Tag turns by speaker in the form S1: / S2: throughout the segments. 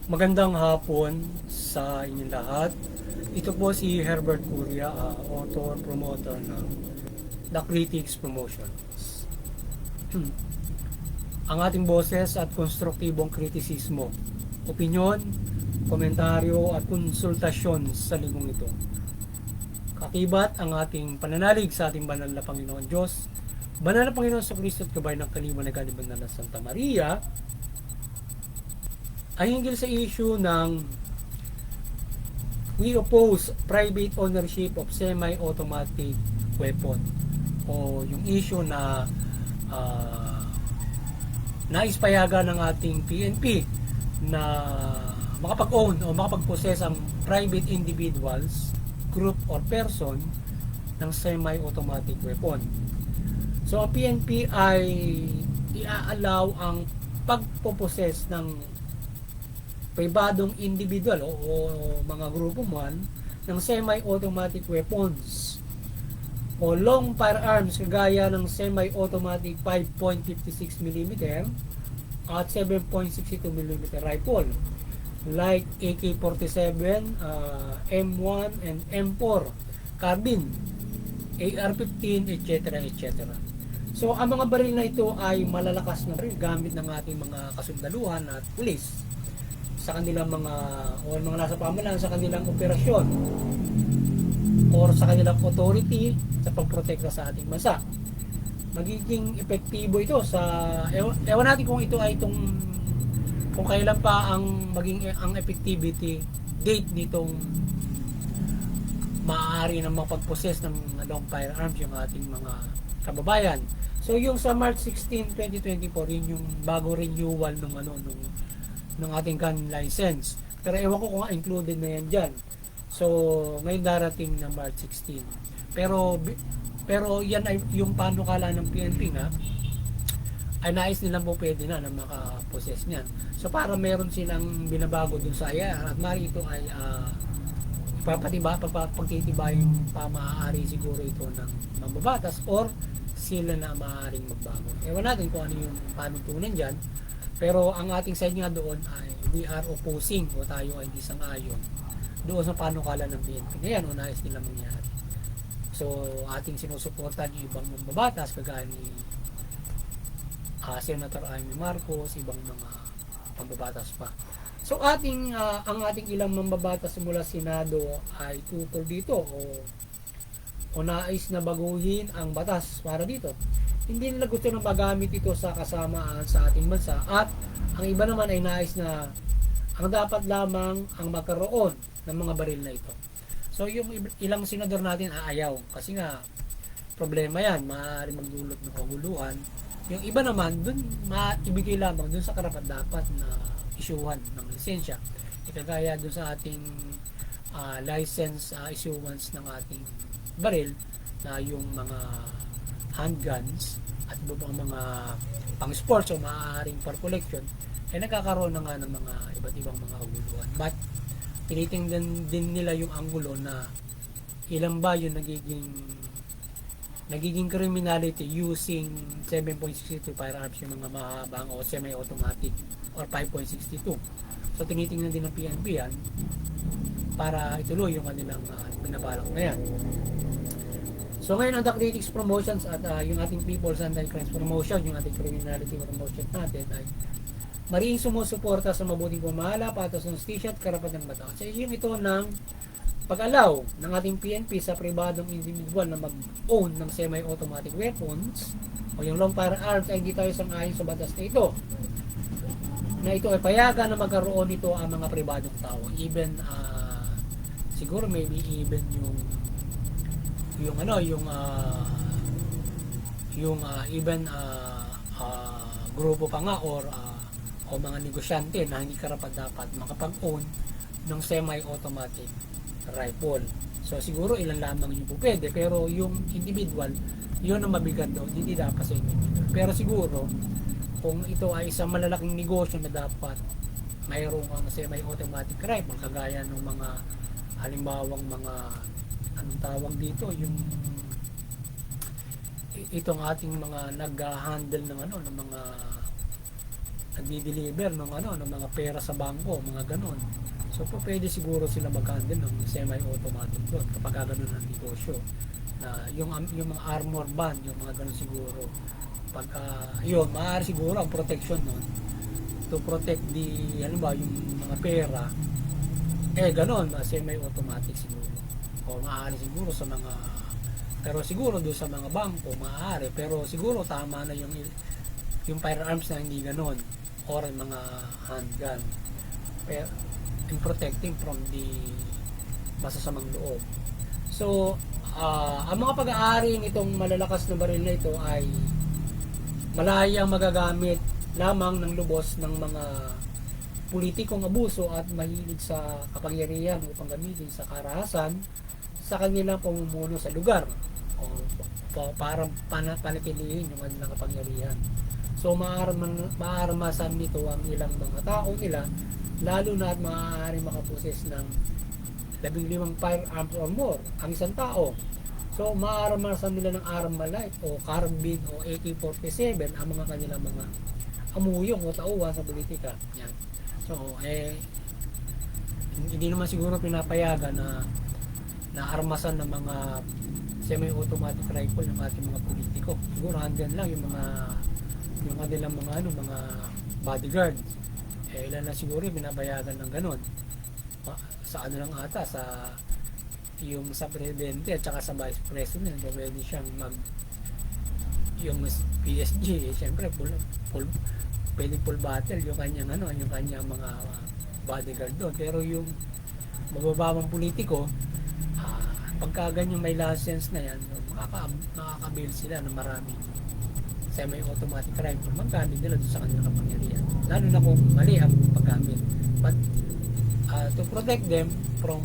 S1: Magandang hapon sa inyong lahat. Ito po si Herbert Curia, author, promoter ng The Critics Promotions. Ang ating boses at konstruktibong kritisismo, opinyon, komentaryo at konsultasyon sa linggong ito. Kakibat ang ating pananalig sa ating banal na Panginoon Diyos, banal na Panginoon sa Kristo at gabay ng kaliwanagan ni Banal na Santa Maria, ay hinggil sa issue ng we oppose private ownership of semi-automatic weapon, o yung issue na naispayagan ng ating PNP na makapag-own o makapag-possess ang private individuals, group or person ng semi-automatic weapon. So ang PNP ay i-allow ang pagpo-possess ng pribadong individual o mga grupo man ng semi-automatic weapons o long firearms kagaya ng semi-automatic 5.56mm at 7.62mm rifle like AK-47, M1 and M4 carbine, AR-15, etc. etc. So ang mga baril na ito ay malalakas na baril gamit ng ating mga kasundaluhan at pulis sa kanilang mga nasa pamahalaan sa kanilang operasyon or sa kanilang authority sa pagprotekta sa ating bansa. Magiging epektibo ito sa ewan natin kung ito ay kung kailan pa ang ang effectivity date nitong maaari na mapag-possess ng long firearms yung ating mga kababayan. So yung sa March 16, 2024, yun yung bago renewal ng ating gun license. Pero ewan ko kung included na yan dyan. So, ngayon darating na March 16. Pero yan ay yung panukala ng PNP nga, ay nais nilang po pwede na makapossess niyan. So, para meron silang binabago dun sa IAR at mari ito ay pagtitibayin pa maaari siguro ito ng mambabatas or sila na maaaring magbago. Ewan natin kung ano yung panutunan dyan. Pero ang ating side nga doon ay we are opposing o tayo ay hindi sang-ayon doon sa panukala ng PNP. Ngayon, nais nila mangyari. So, ating sinusuportan yung ibang mambabatas kagaya ni Senator Amy Marcos, ibang mga mambabatas pa. So, ang ating ilang mambabatas mula Senado ay tutol dito o nais na baguhin ang batas para dito. Hindi nila gusto na magamit ito sa kasamaan sa ating bansa at ang iba naman ay nais na ang dapat lamang ang magkaroon ng mga baril na ito. So yung ilang senador natin aayaw kasi nga problema yan, maaari magdulot ng kaguluhan. Yung iba naman dun maibigay lamang dun sa karapat dapat na isyuhan ng lisensya. Ikagaya dun sa ating license issuance ng ating baril na yung mga handguns at iba pang mga pang sports o maaaring for collection ay nagkakaroon na nga ng mga iba't ibang mga kaguluhan. But tinitingnan din nila yung anggulo na ilan ba yung nagiging criminality using 7.62 firearms yung mga mahabang o semi-automatic or 5.62. So tinitingnan din ng PNP yan para ituloy yung kanilang pinabalak na yan. So ngayon ang The Critics Promotions at yung ating People's Anti-Crimes Promotion, yung ating Criminality Promotion natin ay mariing sumusuporta sa mabuting pamahala, patas ng justisya at karapatan ng batas. So yung ito ng pag-allow ng ating PNP sa pribadong individual na mag-own ng semi-automatic weapons o yung long firearms ay hindi tayo sang-ayon sa batas na ito. Na ito ay payagan na magkaroon nito ang mga pribadong tao. Even siguro maybe even grupo pa nga or mga negosyante na hindi karapat-dapat makapag-own ng semi-automatic rifle. So siguro ilan lamang yung po pwede, pero yung individual, yun ang mabigat doon, hindi dapat sa individual. Pero siguro, kung ito ay isang malalaking negosyo na dapat mayroong ang semi-automatic rifle, kagaya ng mga halimbawang mga anong tawag dito, yung itong ating mga nag-handle ng ano, ng mga nagdi-deliver ng ano, ng mga pera sa bangko, mga ganon. So po pwede siguro sila mag-handle ng semi-automatic doon kapag gano'n ang negosyo. Na yung mga armor band, yung mga ganon siguro. Pagka yun, maaari siguro ang protection noon to protect the ano ba, yung mga pera. Ganon, semi-automatic siguro. O maaari siguro sa mga, pero siguro doon sa mga bangko maaari, pero siguro tama na yung firearms na hindi ganon, or mga handgun, pero in protecting from the masasamang loob. So ang mga pag-aari nitong malalakas na baril na ito ay malayang magagamit lamang ng lubos ng mga politikong abuso at mahilig sa kapangyarihan upang gamitin sa karahasan sa kanilang pamumuno sa lugar o para panatilihin yung kanilang kapangyarihan. So maarmasan nito ang ilang mga tao nila, lalo na at maaari makaposes ng 15 firearms or more ang isang tao. So maarmasan nila ng Armalite o carbine o AK-47 ang mga kanilang mga amuyong o tauhan sa politika. Yan. So hindi naman siguro pinapayagan na armasan ng mga semi-automatic rifle ng ating mga politiko. Siguro handyan lang yung kanilang mga bodyguard. Ilan na siguro binabayagan ng ganon. Sa ano lang ata, yung sa presidente at saka sa vice president, pwede siyang yung PSG, siyempre pwede full battle yung kanyang mga bodyguard doon. Pero yung mabababang politiko, pagka ganyan may license na yan, makakabil sila ng marami semi-automatic rifle, maggamit nila doon sa kanilang kapangyarihan, lalo na kung mali ang paggamit. But to protect them from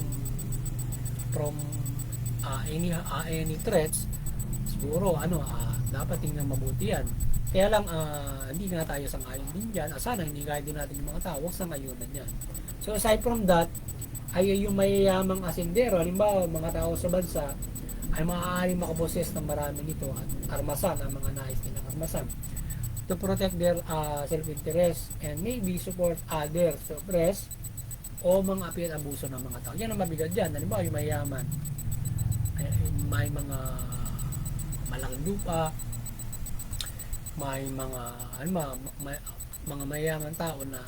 S1: any threats, siguro dapat tingnan mabuti yan. Kaya lang hindi nga tayo sang-ayon din dyan. Sana hindi kaya din natin yung mga tao sang-ayunan yan. So aside from that, ay yung mayayamang asindero, halimbawa mga tao sa bansa ay maaaring makaboses ng marami nito at armasan ang mga nais nilang armasan to protect their self-interest and maybe support others to oppress o mga api at abuso ng mga tao. Yan ang mabigat dyan. Halimbawa yung mayaman, may mga malaking lupa, may mga mayaman tao na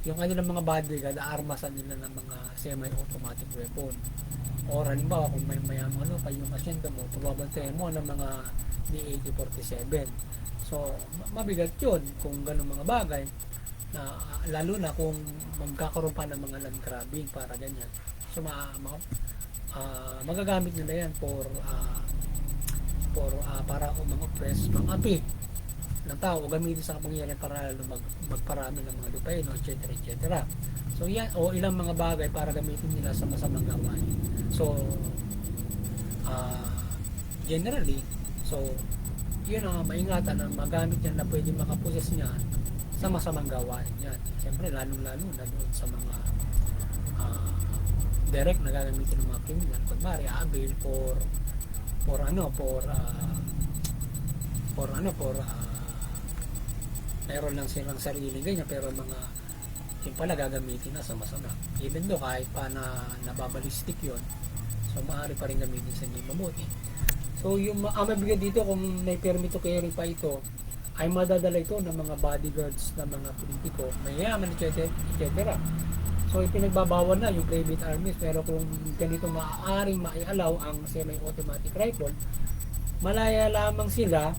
S1: yung kanilang mga bodyguard, armasan nila ng mga semi-automatic weapon. O halimbawa kung may mayamang yung asyenda mo, pababantayan mo ng mga D-AK-47. So mabigat yun kung ganun mga bagay, na lalo na kung magkakaroon pa ng mga land grabbing para ganyan. So magagamit nila yan para umang-oppress, mang-api ng tao, gamitin sa kapangyarihan para magparami ng mga lupain, etc. So yan, o ilang mga bagay para gamitin nila sa masamang gawain. So generally, so yun ang maingatan na magamit yan na pwede makaposes niya sa masamang gawain yan. Siyempre lalong-lalo na doon sa mga direct na gagamitin ng mga criminal. Kunwari, avail meron lang silang sarili ganyan, pero mga yung pala gagamitin na sa masama. Even though kahit pa nababalistik yun, so maaari pa rin gamitin sa hindi mabuti. So yung mabigat dito kung may permit to carry pa ito, ay madadala ito ng mga bodyguards ng mga politiko, mayayaman, etc. So ipinagbabawal na yung private armies, pero kung ganito maaaring maialaw ang semi-automatic rifle, malaya lamang sila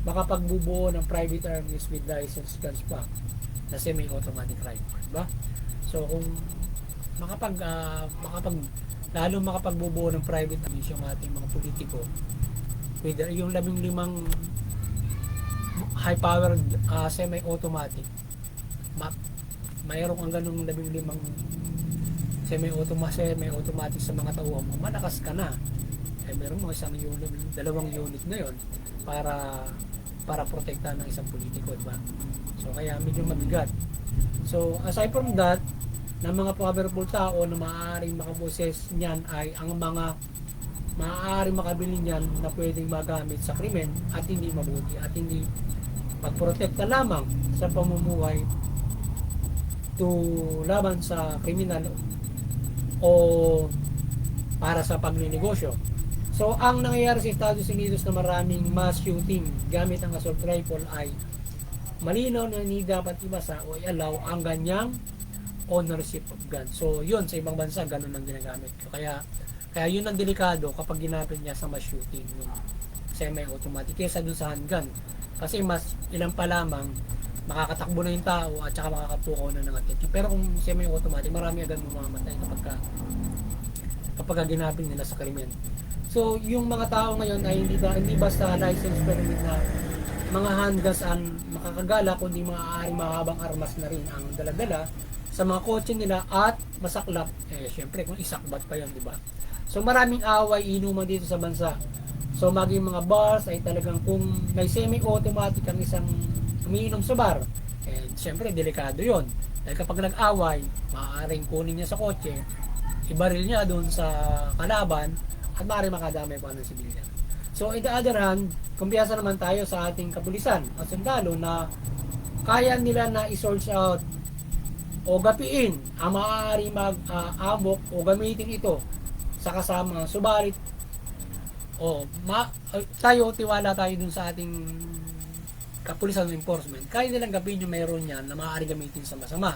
S1: makapagbubuo ng private armies with licensed guns pa na semi-automatic rifle, diba? So kung lalo makapagbubuo ng private armies yung ating mga politiko, with yung 15 high-powered semi-automatic, mayroon kang ganung 15 semi-automatic sa mga tauhan mo, malakas ka na. Meron mo isang unit, 2 unit ngayon para protektahan ng isang politiko, diba? So kaya medyo mabigat. So aside from that, ng mga powerful tao na maaaring makaposes niyan ay ang mga maaari makabili niyan na pwedeng magamit sa krimen at hindi mabuti at hindi magprotekta lamang sa pamumuhay to laban sa kriminal o para sa pagninegosyo. So, ang nangyayari sa Estados Unidos na maraming mass shooting gamit ang assault rifle ay malinaw na hindi dapat ibasa o i-allow ang ganyang ownership of gun. So, yun, sa ibang bansa, ganun ang ginagamit ko. Kaya yun ang delikado kapag ginamit niya sa mass shooting, yung semi-automatic, kesa dun sa handgun. Kasi mas ilan pa lamang, makakatakbo na yung tao at saka makakatukaw na ng attention. Pero kung semi-automatic, marami agad mamamatay kapag ginamit nila sa krimen. So, yung mga tao ngayon ay hindi basta license permit na mga handguns ang makakagala, kundi maaaring mahabang armas na rin ang daladala sa mga kotse nila at masaklap. Syempre, kung isakbat pa yun, di ba? So, maraming away, inuman dito sa bansa. So, maging mga bars ay talagang kung may semi-automatic ang isang umiinom sa bar, syempre, delikado yon. Dahil kapag nag-away, maaaring kunin niya sa kotse, ibaril niya doon sa kalaban, at maaari makadamay pa ng sibilyan. So, in the other hand, kumpiyansa naman tayo sa ating kapulisan at sundalo na kaya nila na i-source out o gapiin ang maaari mag-amok o gamitin ito sa kasama. Subalit, tiwala tayo dun sa ating kapulisan enforcement. Kaya nilang gapiin yung mayroon yan na maaari gamitin sa masama.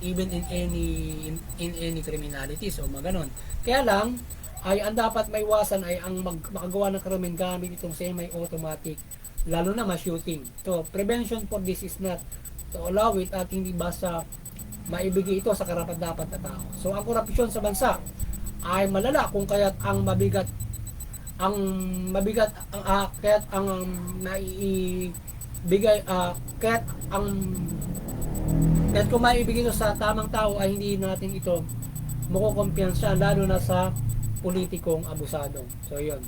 S1: Even in any criminalities o mga ganon. Kaya lang, ay ang dapat maiwasan ay ang makagawa ng krimen gamit itong semi-automatic, lalo na ma-shooting. So, prevention for this is not to allow it at hindi basta maibigay ito sa karapat-dapat na tao. So, ang korupsyon sa bansa ay malala kung kaya't ang mabigat kaya't ang naiibigay kaya't kung maibigay ito sa tamang tao ay hindi natin ito makukumpiyansa, lalo na sa politikong abusado. So, yun.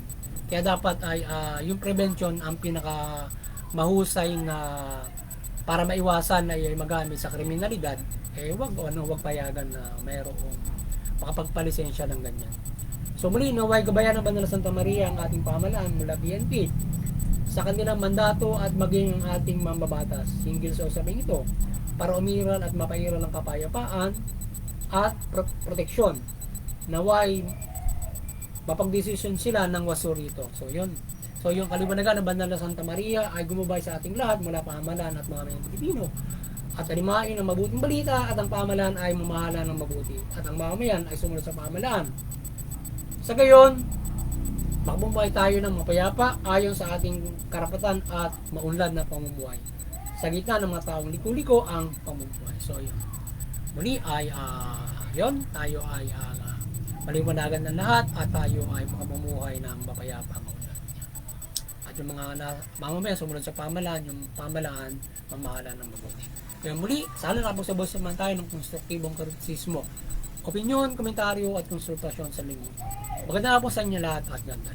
S1: Kaya dapat ay yung prevention ang pinaka mahusay na para maiwasan na ay magamit sa kriminalidad, wag payagan na mayroong makapagpalisensya ng ganyan. So, muli, naway gabayan ng Banal Santa Maria ang ating pamahalaan mula PNP sa kanilang mandato at maging ang ating mambabatas hinggil sa usaping ito para umiral at mapairal ng kapayapaan at proteksyon. Naway mapagdesisyon sila ng waso rito. So, yun. So, yung kaliwanagan ng Banal na Santa Maria ay gumabay sa ating lahat mula pamahalaan at mga mayang Pilipino. At alimain ang mabuting balita at ang pamahalaan ay mamahala ng mabuti. At ang mamamayan ay sumunod sa pamahalaan. Sa gayon, makabumuhay tayo ng mapayapa ayon sa ating karapatan at maunlad na pamumuhay. Sa gitna ng mga taong liko-liko ang pamumuhay. So, yun. Muli ay, yun, tayo ay maliwanagan ng lahat at tayo ay makabumuhay ng mapayapa maunlad. At yung mga mamamayan sumunod sa pamahalaan, yung pamahalaan mamahala ng mabuti. Kaya muli, sana nakapagsabaw naman tayo ng konstruktibong kritisismo, opinyon, komentaryo at konsultasyon sa linggo. Maganda po sa inyo lahat at ganda.